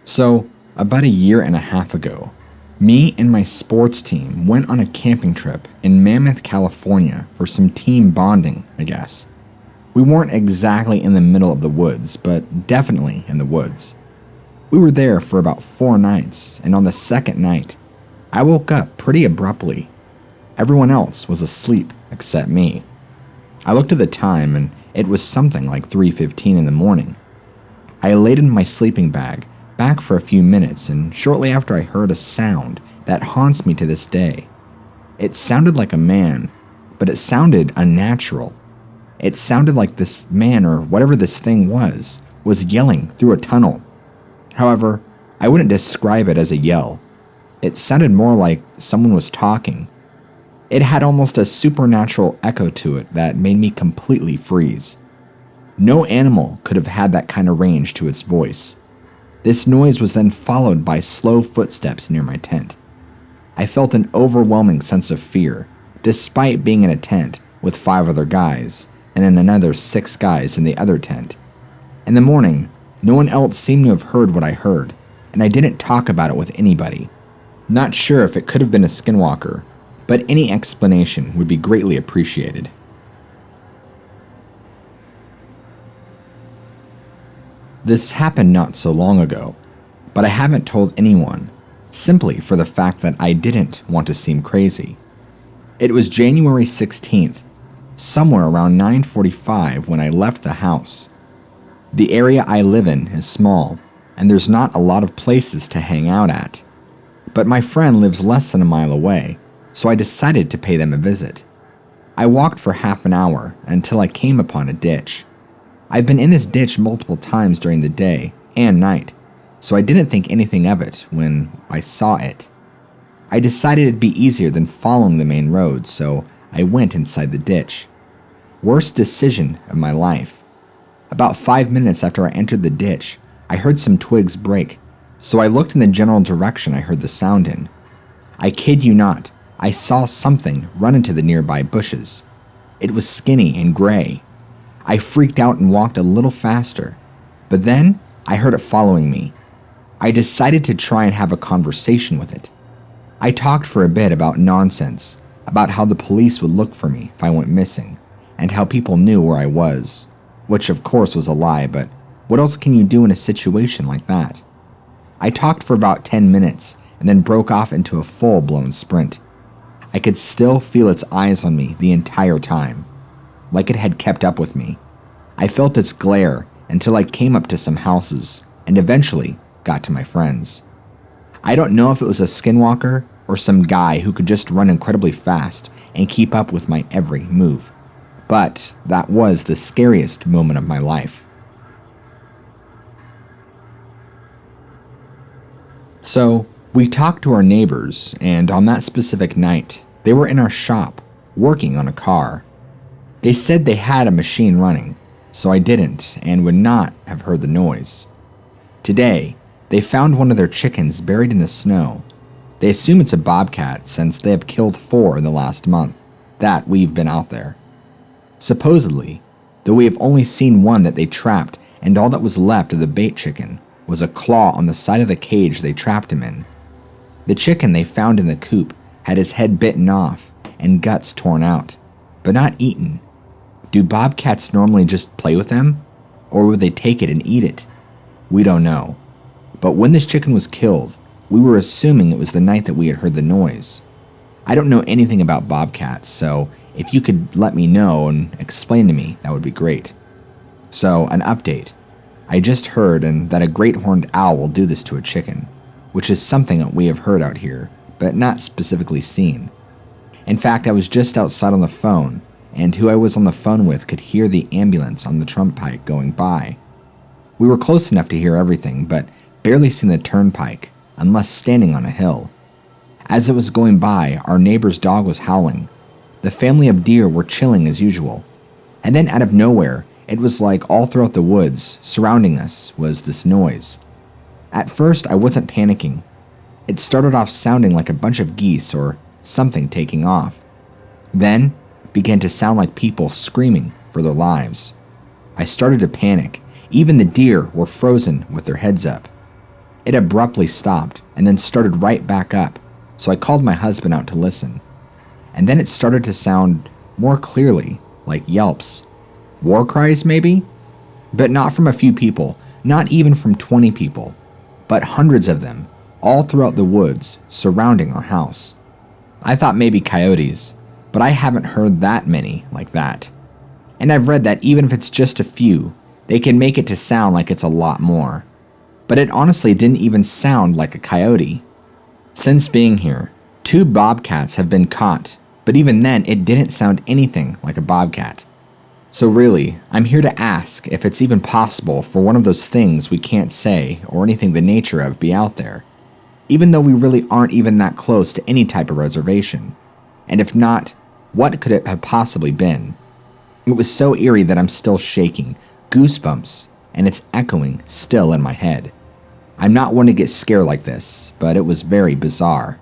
So, about a year and a half ago, me and my sports team went on a camping trip in Mammoth, California for some team bonding, I guess. We weren't exactly in the middle of the woods, but definitely in the woods. We were there for about 4 nights, and on the second night, I woke up pretty abruptly. Everyone else was asleep except me. I looked at the time, and it was something like 3:15 in the morning. I laid in my sleeping bag back for a few minutes, and shortly after I heard a sound that haunts me to this day. It sounded like a man, but it sounded unnatural. It sounded like this man, or whatever this thing was yelling through a tunnel. However, I wouldn't describe it as a yell. It sounded more like someone was talking. It had almost a supernatural echo to it that made me completely freeze. No animal could have had that kind of range to its voice. This noise was then followed by slow footsteps near my tent. I felt an overwhelming sense of fear, despite being in a tent with 5 other guys, and in another 6 guys in the other tent. In the morning, no one else seemed to have heard what I heard, and I didn't talk about it with anybody. Not sure if it could have been a skinwalker, but any explanation would be greatly appreciated. This happened not so long ago, but I haven't told anyone, simply for the fact that I didn't want to seem crazy. It was January 16th, somewhere around 9:45 when I left the house. The area I live in is small, and there's not a lot of places to hang out at. But my friend lives less than a mile away, so I decided to pay them a visit. I walked for half an hour until I came upon a ditch. I've been in this ditch multiple times during the day and night, so I didn't think anything of it when I saw it. I decided it'd be easier than following the main road, so I went inside the ditch. Worst decision of my life. About 5 minutes after I entered the ditch, I heard some twigs break, so I looked in the general direction I heard the sound in. I kid you not, I saw something run into the nearby bushes. It was skinny and gray. I freaked out and walked a little faster, but then I heard it following me. I decided to try and have a conversation with it. I talked for a bit about nonsense, about how the police would look for me if I went missing, and how people knew where I was, which of course was a lie, but what else can you do in a situation like that? I talked for about 10 minutes and then broke off into a full-blown sprint. I could still feel its eyes on me the entire time, like it had kept up with me. I felt its glare until I came up to some houses and eventually got to my friends. I don't know if it was a skinwalker or some guy who could just run incredibly fast and keep up with my every move, but that was the scariest moment of my life. So, we talked to our neighbors, and on that specific night, they were in our shop, working on a car. They said they had a machine running, so I didn't and would not have heard the noise. Today, they found one of their chickens buried in the snow. They assume it's a bobcat since they have killed 4 in the last month that we've been out there. Supposedly, though we have only seen one that they trapped, and all that was left of the bait chicken was a claw on the side of the cage they trapped him in. The chicken they found in the coop had his head bitten off and guts torn out, but not eaten. Do bobcats normally just play with them? Or would they take it and eat it? We don't know. But when this chicken was killed, we were assuming it was the night that we had heard the noise. I don't know anything about bobcats, so if you could let me know and explain to me, that would be great. So, an update. I just heard that a great horned owl will do this to a chicken, which is something that we have heard out here, but not specifically seen. In fact, I was just outside on the phone, and who I was on the phone with could hear the ambulance on the turnpike going by. We were close enough to hear everything, but barely seen the turnpike, unless standing on a hill. As it was going by, our neighbor's dog was howling. The family of deer were chilling as usual. And then out of nowhere, it was like all throughout the woods, surrounding us, was this noise. At first, I wasn't panicking. It started off sounding like a bunch of geese or something taking off. Then, began to sound like people screaming for their lives. I started to panic. Even the deer were frozen with their heads up. It abruptly stopped and then started right back up, so I called my husband out to listen. And then it started to sound more clearly, like yelps. War cries, maybe? But not from a few people, not even from 20 people, but hundreds of them, all throughout the woods surrounding our house. I thought maybe coyotes, but I haven't heard that many like that. And I've read that even if it's just a few, they can make it to sound like it's a lot more. But it honestly didn't even sound like a coyote. Since being here, 2 bobcats have been caught, but even then it didn't sound anything like a bobcat. So really, I'm here to ask if it's even possible for one of those things we can't say or anything the nature of be out there, even though we really aren't even that close to any type of reservation. And if not, what could it have possibly been? It was so eerie that I'm still shaking, goosebumps, and it's echoing still in my head. I'm not one to get scared like this, but it was very bizarre.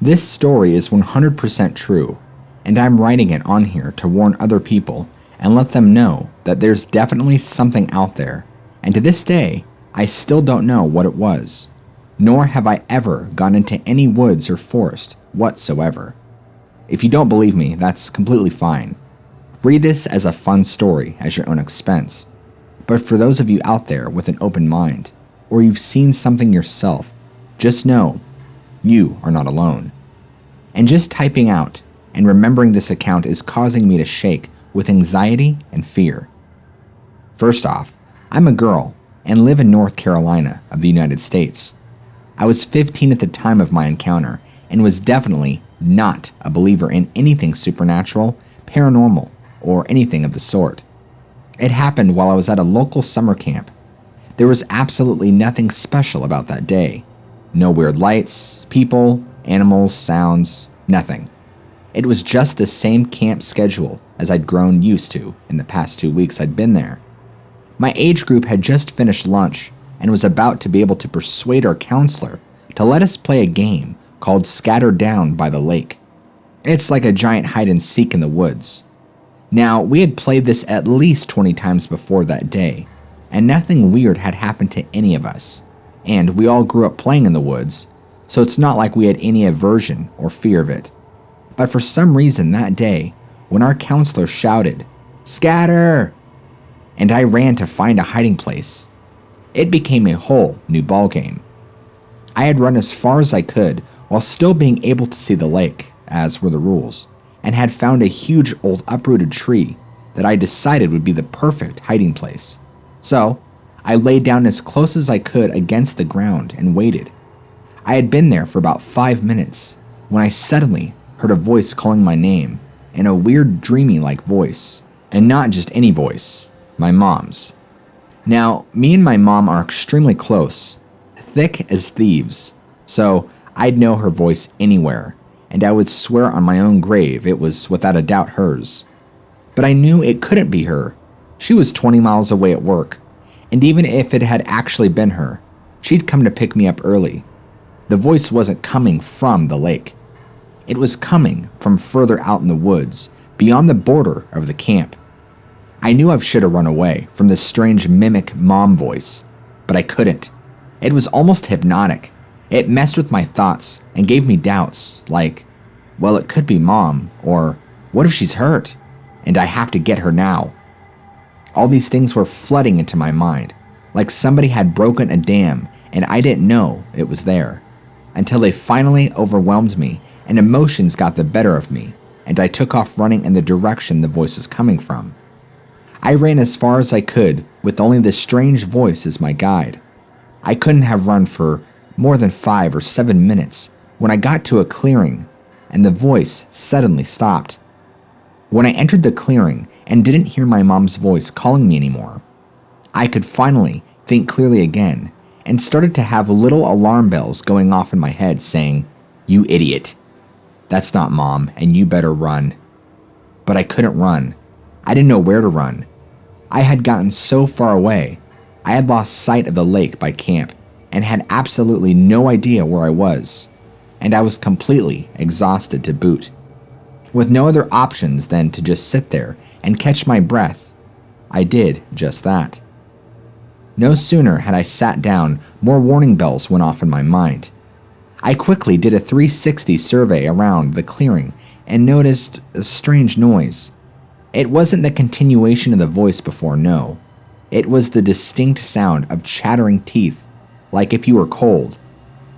This story is 100% true, and I'm writing it on here to warn other people and let them know that there's definitely something out there, and to this day, I still don't know what it was, nor have I ever gone into any woods or forest whatsoever. If you don't believe me, that's completely fine. Read this as a fun story at your own expense. But for those of you out there with an open mind, or you've seen something yourself, just know you are not alone. And just typing out and remembering this account is causing me to shake with anxiety and fear. First off, I'm a girl and live in North Carolina of the United States. I was 15 at the time of my encounter and was definitely not a believer in anything supernatural, paranormal, or anything of the sort. It happened while I was at a local summer camp. There was absolutely nothing special about that day. No weird lights, people, animals, sounds, nothing. It was just the same camp schedule as I'd grown used to in the past 2 weeks I'd been there. My age group had just finished lunch and was about to be able to persuade our counselor to let us play a game called Scatter Down by the Lake. It's like a giant hide and seek in the woods. Now, we had played this at least 20 times before that day, and nothing weird had happened to any of us. And we all grew up playing in the woods, so it's not like we had any aversion or fear of it. But for some reason that day, when our counselor shouted, "Scatter!" and I ran to find a hiding place, it became a whole new ballgame. I had run as far as I could while still being able to see the lake, as were the rules, and had found a huge old uprooted tree that I decided would be the perfect hiding place. So, I lay down as close as I could against the ground and waited. I had been there for about 5 minutes when I suddenly heard a voice calling my name in a weird dreamy-like voice, and not just any voice, my mom's. Now, me and my mom are extremely close, thick as thieves, so I'd know her voice anywhere, and I would swear on my own grave it was without a doubt hers. But I knew it couldn't be her. She was 20 miles away at work, and even if it had actually been her, she'd come to pick me up early. The voice wasn't coming from the lake. It was coming from further out in the woods, beyond the border of the camp. I knew I should have run away from this strange mimic mom voice, but I couldn't. It was almost hypnotic. It messed with my thoughts and gave me doubts, like, well, it could be mom, or what if she's hurt, and I have to get her now? All these things were flooding into my mind, like somebody had broken a dam and I didn't know it was there, until they finally overwhelmed me and emotions got the better of me, and I took off running in the direction the voice was coming from. I ran as far as I could with only this strange voice as my guide. I couldn't have run for more than 5 or 7 minutes when I got to a clearing and the voice suddenly stopped. When I entered the clearing and didn't hear my mom's voice calling me anymore, I could finally think clearly again and started to have little alarm bells going off in my head saying, "You idiot. That's not mom and you better run." But I couldn't run. I didn't know where to run. I had gotten so far away, I had lost sight of the lake by camp and had absolutely no idea where I was, and I was completely exhausted to boot. With no other options than to just sit there and catch my breath, I did just that. No sooner had I sat down, more warning bells went off in my mind. I quickly did a 360 survey around the clearing and noticed a strange noise. It wasn't the continuation of the voice before, no. It was the distinct sound of chattering teeth, like if you were cold,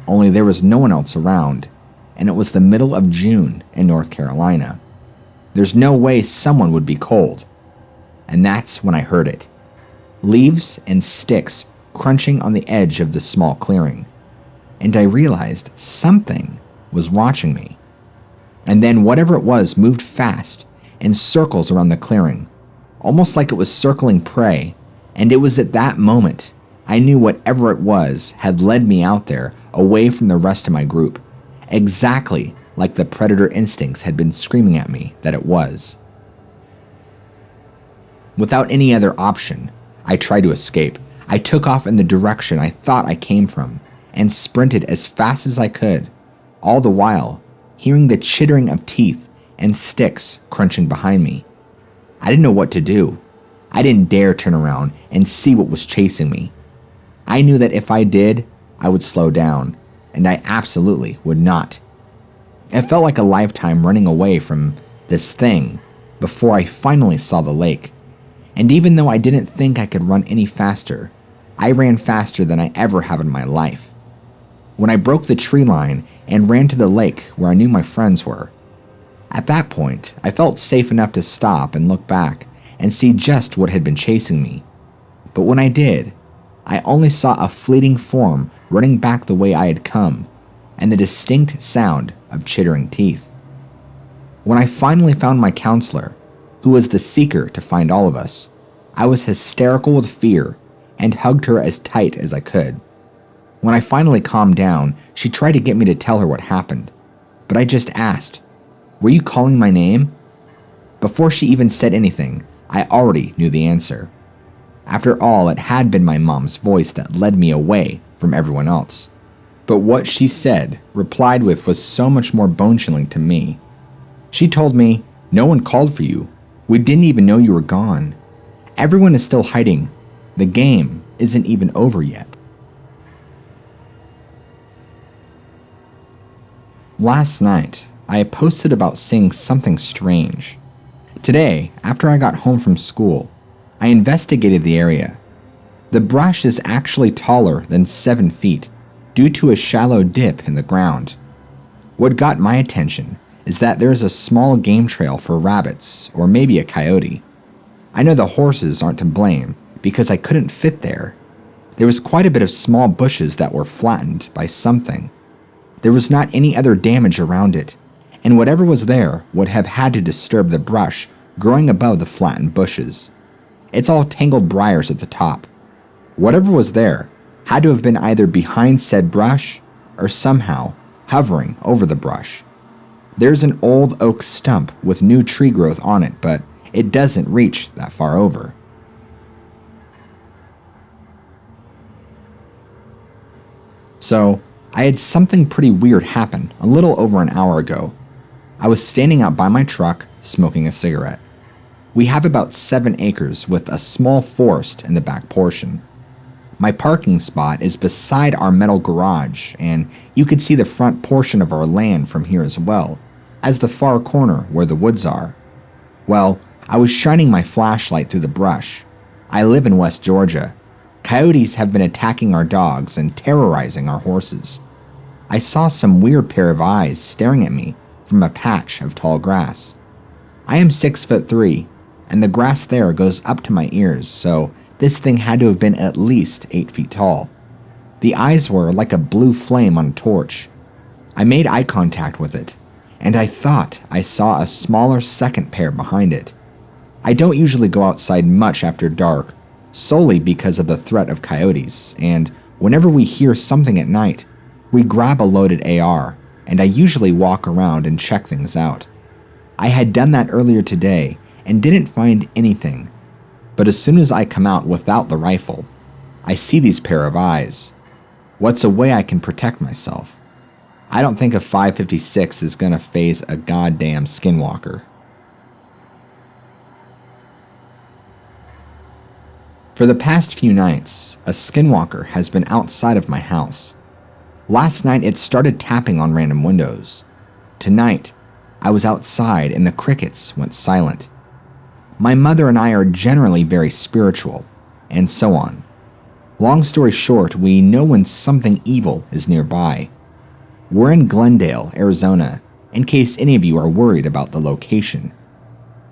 only there was no one else around, and it was the middle of June in North Carolina. There's no way someone would be cold. And that's when I heard it. Leaves and sticks crunching on the edge of the small clearing. And I realized something was watching me. And then whatever it was moved fast in circles around the clearing, almost like it was circling prey. And it was at that moment I knew whatever it was had led me out there away from the rest of my group, exactly like the predator instincts had been screaming at me that it was. Without any other option, I tried to escape. I took off in the direction I thought I came from and sprinted as fast as I could, all the while hearing the chittering of teeth and sticks crunching behind me. I didn't know what to do. I didn't dare turn around and see what was chasing me. I knew that if I did, I would slow down, and I absolutely would not. It felt like a lifetime running away from this thing before I finally saw the lake. And even though I didn't think I could run any faster, I ran faster than I ever have in my life. When I broke the tree line and ran to the lake where I knew my friends were, at that point, I felt safe enough to stop and look back and see just what had been chasing me. But when I did, I only saw a fleeting form running back the way I had come, and the distinct sound of chittering teeth. When I finally found my counselor, who was the seeker to find all of us, I was hysterical with fear and hugged her as tight as I could. When I finally calmed down, she tried to get me to tell her what happened, but I just asked, "Were you calling my name?" Before she even said anything, I already knew the answer. After all, it had been my mom's voice that led me away from everyone else. But what she said, replied with, was so much more bone-chilling to me. She told me, "No one called for you. We didn't even know you were gone. Everyone is still hiding. The game isn't even over yet." Last night, I posted about seeing something strange. Today, after I got home from school, I investigated the area. The brush is actually taller than 7 feet due to a shallow dip in the ground. What got my attention is that there is a small game trail for rabbits or maybe a coyote. I know the horses aren't to blame because I couldn't fit there. There was quite a bit of small bushes that were flattened by something. There was not any other damage around it, and whatever was there would have had to disturb the brush growing above the flattened bushes. It's all tangled briars at the top. Whatever was there had to have been either behind said brush or somehow hovering over the brush. There's an old oak stump with new tree growth on it, but it doesn't reach that far over. So, I had something pretty weird happen a little over an hour ago. I was standing out by my truck, smoking a cigarette. We have about 7 acres with a small forest in the back portion. My parking spot is beside our metal garage, and you could see the front portion of our land from here as well, as the far corner where the woods are. Well, I was shining my flashlight through the brush. I live in West Georgia. Coyotes have been attacking our dogs and terrorizing our horses. I saw some weird pair of eyes staring at me from a patch of tall grass. I am 6'3", and the grass there goes up to my ears, so this thing had to have been at least 8 feet tall. The eyes were like a blue flame on a torch. I made eye contact with it, and I thought I saw a smaller second pair behind it. I don't usually go outside much after dark, solely because of the threat of coyotes, and whenever we hear something at night, we grab a loaded AR, and I usually walk around and check things out. I had done that earlier today and didn't find anything, but as soon as I come out without the rifle, I see these pair of eyes. What's a way I can protect myself? I don't think a 5.56 is gonna phase a goddamn skinwalker. For the past few nights, a skinwalker has been outside of my house. Last night it started tapping on random windows. Tonight, I was outside and the crickets went silent. My mother and I are generally very spiritual, and so on. Long story short, we know when something evil is nearby. We're in Glendale, Arizona, in case any of you are worried about the location.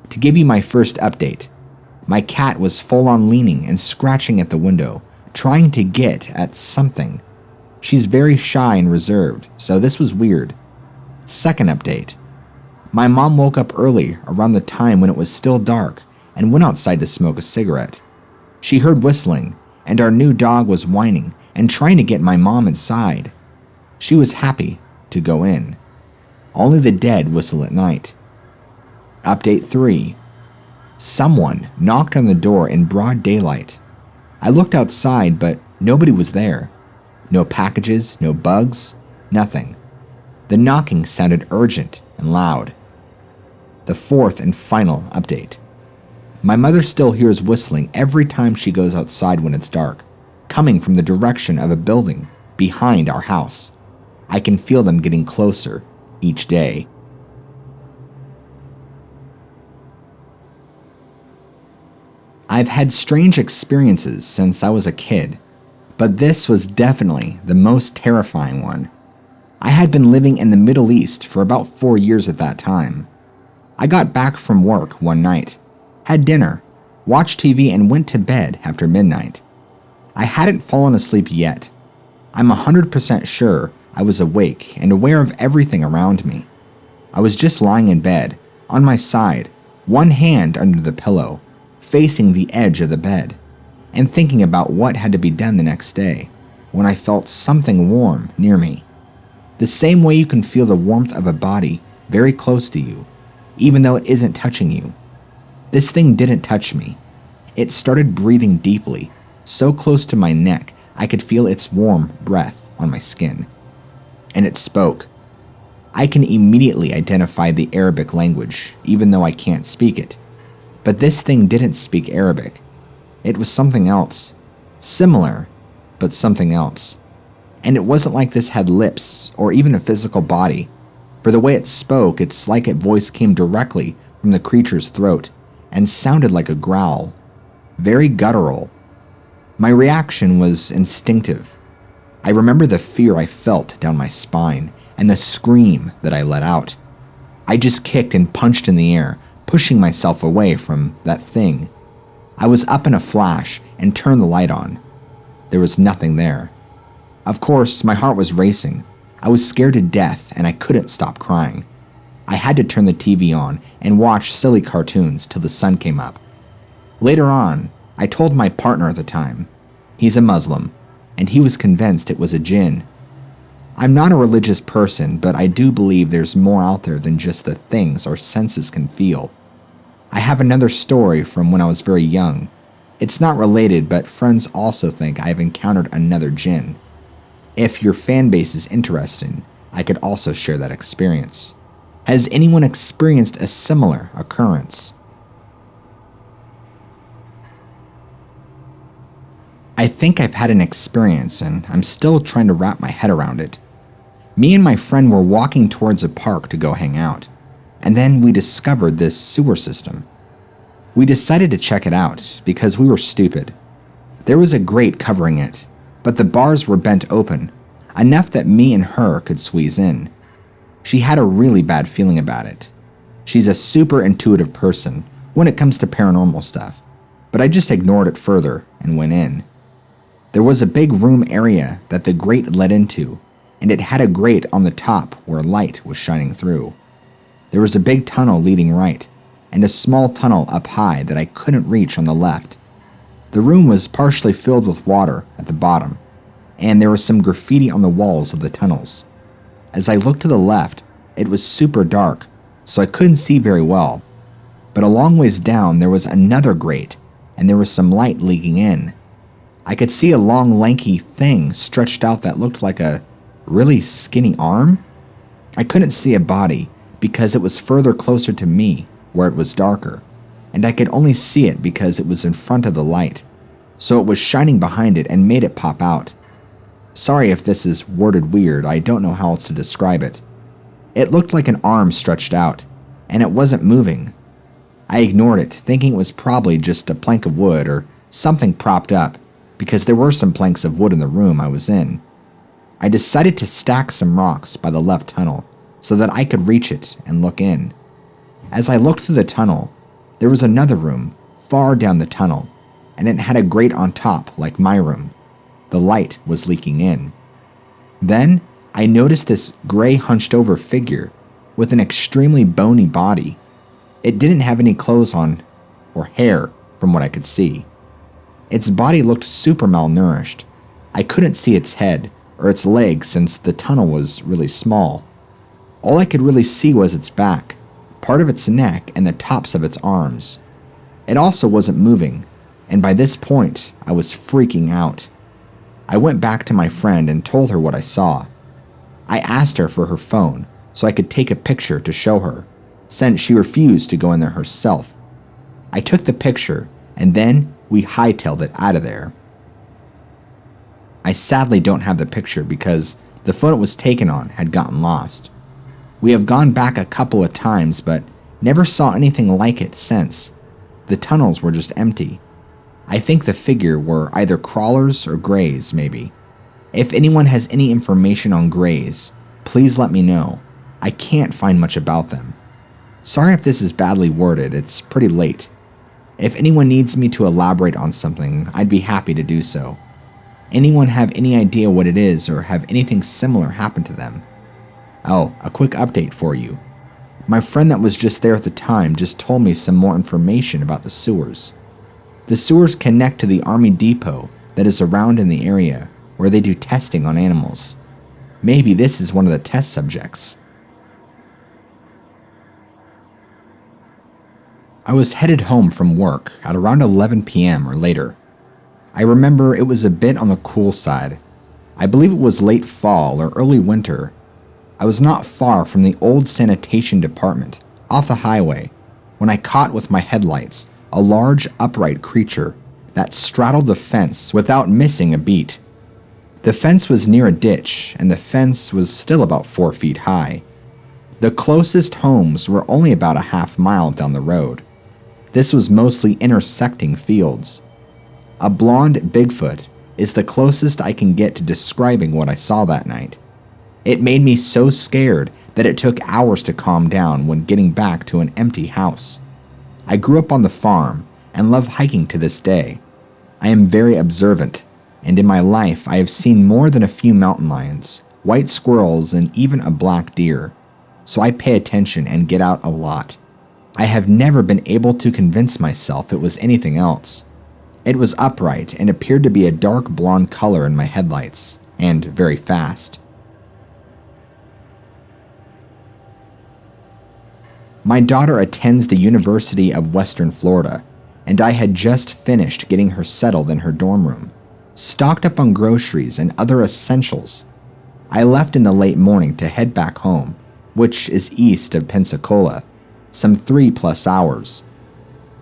To give you my first update, my cat was full on leaning and scratching at the window, trying to get at something. She's very shy and reserved, so this was weird. Second update. My mom woke up early around the time when it was still dark and went outside to smoke a cigarette. She heard whistling, and our new dog was whining and trying to get my mom inside. She was happy to go in. Only the dead whistle at night. Update 3. Someone knocked on the door in broad daylight. I looked outside, but nobody was there. No packages, no bugs, nothing. The knocking sounded urgent and loud. The fourth and final update. My mother still hears whistling every time she goes outside when it's dark, coming from the direction of a building behind our house. I can feel them getting closer each day. I've had strange experiences since I was a kid, but this was definitely the most terrifying one. I had been living in the Middle East for about 4 years at that time. I got back from work one night, had dinner, watched TV, and went to bed after midnight. I hadn't fallen asleep yet. I'm 100% sure I was awake and aware of everything around me. I was just lying in bed, on my side, one hand under the pillow, facing the edge of the bed, and thinking about what had to be done the next day, when I felt something warm near me. The same way you can feel the warmth of a body very close to you, even though it isn't touching you. This thing didn't touch me. It started breathing deeply, so close to my neck I could feel its warm breath on my skin. And it spoke. I can immediately identify the Arabic language, even though I can't speak it. But this thing didn't speak Arabic. It was something else. Similar, but something else. And it wasn't like this had lips or even a physical body. For the way it spoke, it's like its voice came directly from the creature's throat and sounded like a growl. Very guttural. My reaction was instinctive. I remember the fear I felt down my spine and the scream that I let out. I just kicked and punched in the air, pushing myself away from that thing. I was up in a flash and turned the light on. There was nothing there. Of course, my heart was racing. I was scared to death and I couldn't stop crying. I had to turn the TV on and watch silly cartoons till the sun came up. Later on, I told my partner at the time. He's a Muslim, and he was convinced it was a jinn. I'm not a religious person, but I do believe there's more out there than just the things our senses can feel. I have another story from when I was very young. It's not related, but friends also think I've encountered another jinn. If your fan base is interested, I could also share that experience. Has anyone experienced a similar occurrence? I think I've had an experience and I'm still trying to wrap my head around it. Me and my friend were walking towards a park to go hang out, and then we discovered this sewer system. We decided to check it out because we were stupid. There was a grate covering it, but the bars were bent open, enough that me and her could squeeze in. She had a really bad feeling about it. She's a super intuitive person when it comes to paranormal stuff, but I just ignored it further and went in. There was a big room area that the grate led into, and it had a grate on the top where light was shining through. There was a big tunnel leading right, and a small tunnel up high that I couldn't reach on the left. The room was partially filled with water at the bottom, and there was some graffiti on the walls of the tunnels. As I looked to the left, it was super dark, so I couldn't see very well. But a long ways down, there was another grate, and there was some light leaking in. I could see a long, lanky thing stretched out that looked like a really skinny arm. I couldn't see a body because it was further closer to me where it was darker, and I could only see it because it was in front of the light. so it was shining behind it and made it pop out. Sorry if this is worded weird, I don't know how else to describe it. It looked like an arm stretched out, and it wasn't moving. I ignored it, thinking it was probably just a plank of wood or something propped up, because there were some planks of wood in the room I was in. I decided to stack some rocks by the left tunnel so that I could reach it and look in. As I looked through the tunnel, there was another room far down the tunnel, and it had a grate on top like my room. The light was leaking in. Then I noticed this gray hunched over figure with an extremely bony body. It didn't have any clothes on or hair from what I could see. Its body looked super malnourished. I couldn't see its head or its legs since the tunnel was really small. All I could really see was its back, part of its neck, and the tops of its arms. It also wasn't moving, and by this point, I was freaking out. I went back to my friend and told her what I saw. I asked her for her phone so I could take a picture to show her, since she refused to go in there herself. I took the picture, and then we hightailed it out of there. I sadly don't have the picture because the phone it was taken on had gotten lost. We have gone back a couple of times, but never saw anything like it since. The tunnels were just empty. I think the figure were either crawlers or greys, maybe. If anyone has any information on greys, please let me know. I can't find much about them. Sorry if this is badly worded, it's pretty late. If anyone needs me to elaborate on something, I'd be happy to do so. Anyone have any idea what it is or have anything similar happen to them? Oh, a quick update for you. My friend that was just there at the time just told me some more information about the sewers. The sewers connect to the army depot that is around in the area where they do testing on animals. Maybe this is one of the test subjects. I was headed home from work at around 11 p.m. or later. I remember it was a bit on the cool side. I believe it was late fall or early winter. I was not far from the old sanitation department off the highway when I caught with my headlights a large upright creature that straddled the fence without missing a beat. The fence was near a ditch, and the fence was still about 4 feet high. The closest homes were only about a half mile down the road. This was mostly intersecting fields. A blonde Bigfoot is the closest I can get to describing what I saw that night. It made me so scared that it took hours to calm down when getting back to an empty house. I grew up on the farm and love hiking to this day. I am very observant, and in my life I have seen more than a few mountain lions, white squirrels, and even a black deer, so I pay attention and get out a lot. I have never been able to convince myself it was anything else. It was upright and appeared to be a dark blonde color in my headlights, and very fast. My daughter attends the University of Western Florida, and I had just finished getting her settled in her dorm room, stocked up on groceries and other essentials. I left in the late morning to head back home, which is east of Pensacola, some 3+ hours.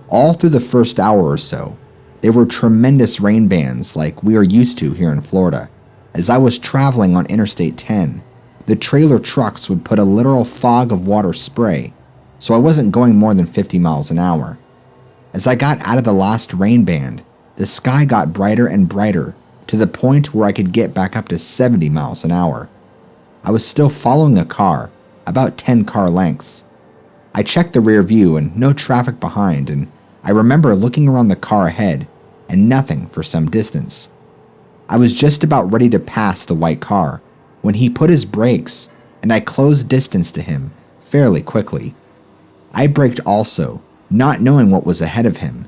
All through the first hour or so, there were tremendous rain bands like we are used to here in Florida. As I was traveling on Interstate 10, the trailer trucks would put a literal fog of water spray, so I wasn't going more than 50 miles an hour. As I got out of the last rain band, the sky got brighter and brighter to the point where I could get back up to 70 miles an hour. I was still following a car, about 10 car lengths. I checked the rear view and no traffic behind, and I remember looking around the car ahead and nothing for some distance. I was just about ready to pass the white car when he put his brakes, and I closed distance to him fairly quickly. I braked also, not knowing what was ahead of him.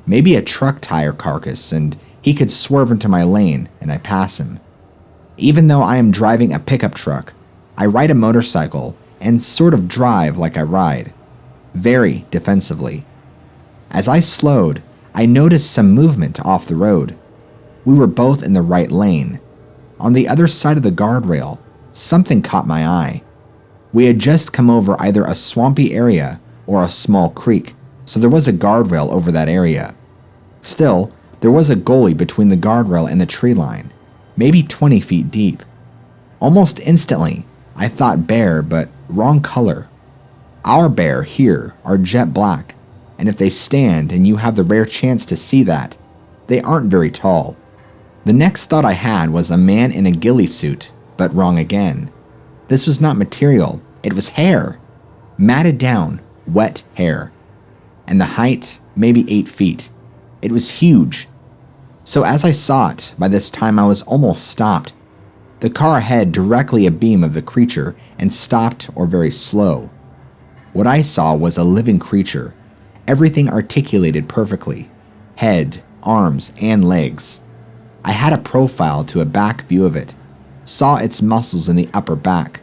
Maybe a truck tire carcass, and he could swerve into my lane and I pass him. Even though I am driving a pickup truck, I ride a motorcycle and sort of drive like I ride, very defensively. As I slowed, I noticed some movement off the road. We were both in the right lane. On the other side of the guardrail, something caught my eye. We had just come over either a swampy area or a small creek, so there was a guardrail over that area. Still, There was a gully between the guardrail and the tree line, maybe 20 feet deep. Almost instantly, I thought bear, but wrong color. Our bear here are jet black, and if they stand and you have the rare chance to see that, they aren't very tall. The next thought I had was a man in a ghillie suit, but wrong again. This was not material, it was hair. Matted down, wet hair. And the height, maybe 8 feet. It was huge. So as I saw it, by this time I was almost stopped. The car ahead directly abeam of the creature and stopped or very slow. What I saw was a living creature, everything articulated perfectly. Head, arms, and legs. I had a profile to a back view of it, saw its muscles in the upper back.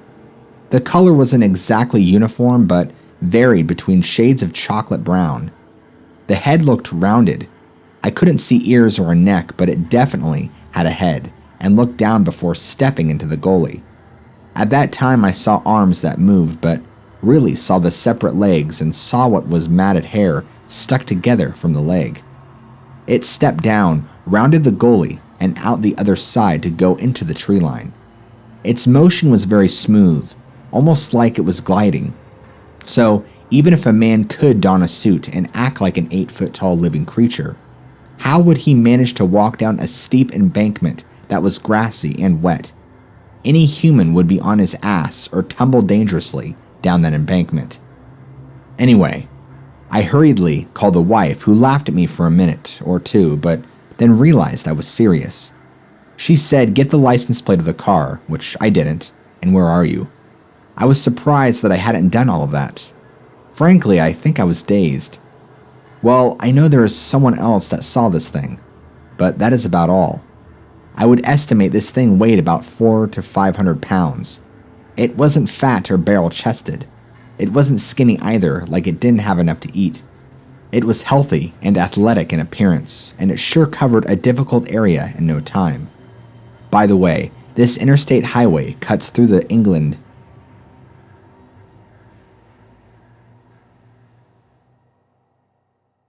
The color wasn't exactly uniform, but varied between shades of chocolate brown. The head looked rounded. I couldn't see ears or a neck, but it definitely had a head, and looked down before stepping into the gully. At that time I saw arms that moved, but really saw the separate legs and saw what was matted hair stuck together from the leg. It stepped down, rounded the gully, and out the other side to go into the tree line. Its motion was very smooth, almost like it was gliding. So, even if a man could don a suit and act like an 8-foot-tall living creature, how would he manage to walk down a steep embankment that was grassy and wet? Any human would be on his ass or tumble dangerously down that embankment. Anyway, I hurriedly called the wife, who laughed at me for a minute or two, but then realized I was serious. She said, "Get the license plate of the car," which I didn't, and "Where are you?" I was surprised that I hadn't done all of that. Frankly, I think I was dazed. Well, I know there is someone else that saw this thing, but that is about all. I would estimate this thing weighed about 400 to 500 pounds. It wasn't fat or barrel-chested. It wasn't skinny either, like it didn't have enough to eat. It was healthy and athletic in appearance, and it sure covered a difficult area in no time. By the way, this interstate highway cuts through the England